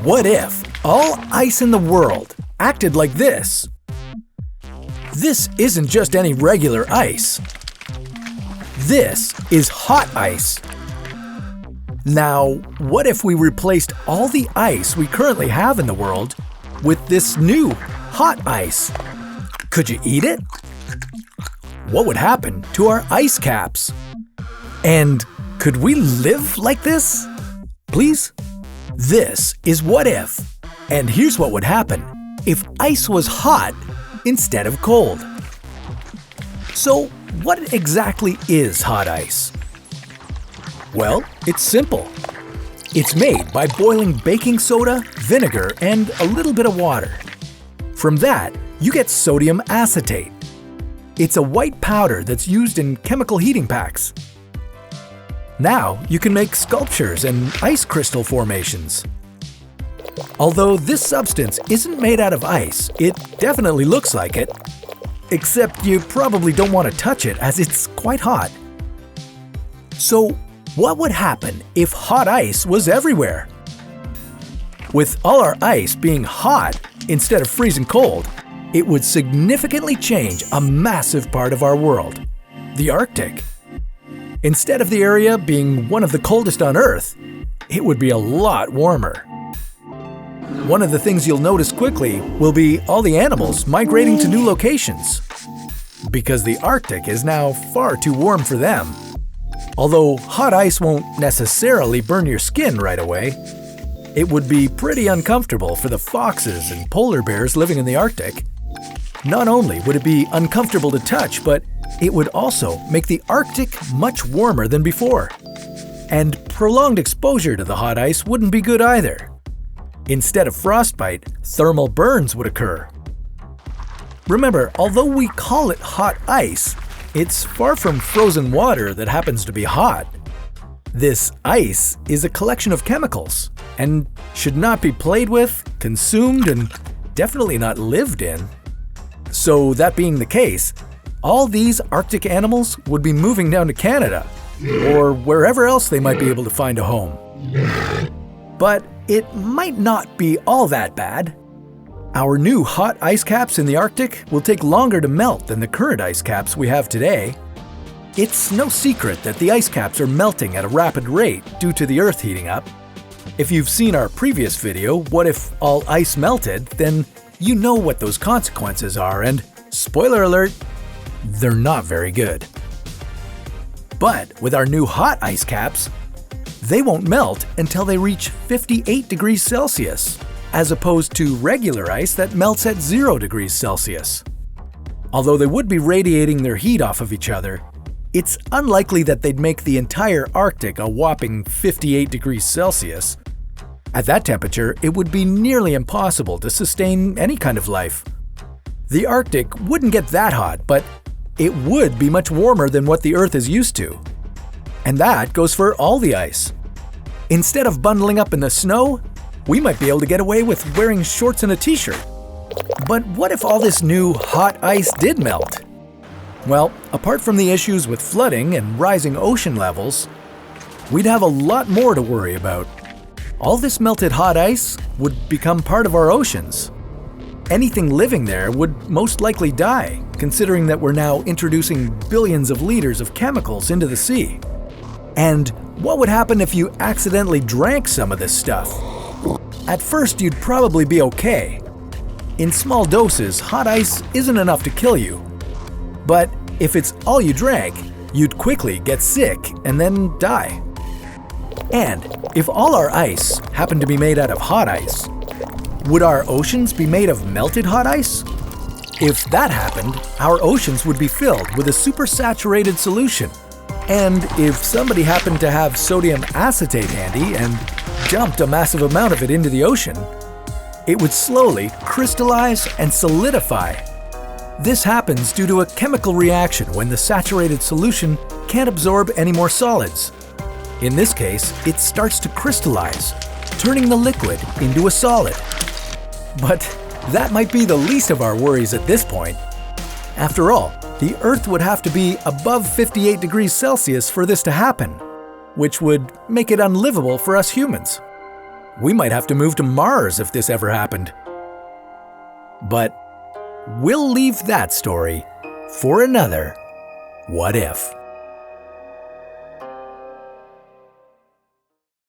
What if all ice in the world acted like this? This isn't just any regular ice. This is hot ice. Now, what if we replaced all the ice we currently have in the world with this new hot ice? Could you eat it? What would happen to our ice caps? And could we live like this? Please? This is What If. And here's what would happen if ice was hot instead of cold. So, what exactly is hot ice? Well, it's simple. It's made by boiling baking soda, vinegar, and a little bit of water. From that, you get sodium acetate. It's a white powder that's used in chemical heating packs. Now, you can make sculptures and ice crystal formations. Although this substance isn't made out of ice, it definitely looks like it. Except you probably don't want to touch it as it's quite hot. So, what would happen if hot ice was everywhere? With all our ice being hot instead of freezing cold, it would significantly change a massive part of our world, the Arctic. Instead of the area being one of the coldest on Earth, it would be a lot warmer. One of the things you'll notice quickly will be all the animals migrating to new locations, because the Arctic is now far too warm for them. Although hot ice won't necessarily burn your skin right away, it would be pretty uncomfortable for the foxes and polar bears living in the Arctic. Not only would it be uncomfortable to touch, but it would also make the Arctic much warmer than before. And prolonged exposure to the hot ice wouldn't be good either. Instead of frostbite, thermal burns would occur. Remember, although we call it hot ice, it's far from frozen water that happens to be hot. This ice is a collection of chemicals and should not be played with, consumed, and definitely not lived in. So that being the case, all these Arctic animals would be moving down to Canada or wherever else they might be able to find a home. But it might not be all that bad. Our new hot ice caps in the Arctic will take longer to melt than the current ice caps we have today. It's no secret that the ice caps are melting at a rapid rate due to the Earth heating up. If you've seen our previous video, What If All Ice Melted, then you know what those consequences are, and spoiler alert, they're not very good. But with our new hot ice caps, they won't melt until they reach 58 degrees Celsius, as opposed to regular ice that melts at 0 degrees Celsius. Although they would be radiating their heat off of each other, it's unlikely that they'd make the entire Arctic a whopping 58 degrees Celsius. At that temperature, it would be nearly impossible to sustain any kind of life. The Arctic wouldn't get that hot, but it would be much warmer than what the Earth is used to. And that goes for all the ice. Instead of bundling up in the snow, we might be able to get away with wearing shorts and a t-shirt. But what if all this new hot ice did melt? Well, apart from the issues with flooding and rising ocean levels, we'd have a lot more to worry about. All this melted hot ice would become part of our oceans. Anything living there would most likely die, considering that we're now introducing billions of liters of chemicals into the sea. And what would happen if you accidentally drank some of this stuff? At first, you'd probably be okay. In small doses, hot ice isn't enough to kill you. But if it's all you drank, you'd quickly get sick and then die. And if all our ice happened to be made out of hot ice, would our oceans be made of melted hot ice? If that happened, our oceans would be filled with a supersaturated solution. And if somebody happened to have sodium acetate handy and dumped a massive amount of it into the ocean, it would slowly crystallize and solidify. This happens due to a chemical reaction when the saturated solution can't absorb any more solids. In this case, it starts to crystallize, turning the liquid into a solid. But that might be the least of our worries at this point. After all, the Earth would have to be above 58 degrees Celsius for this to happen, which would make it unlivable for us humans. We might have to move to Mars if this ever happened. But we'll leave that story for another What If.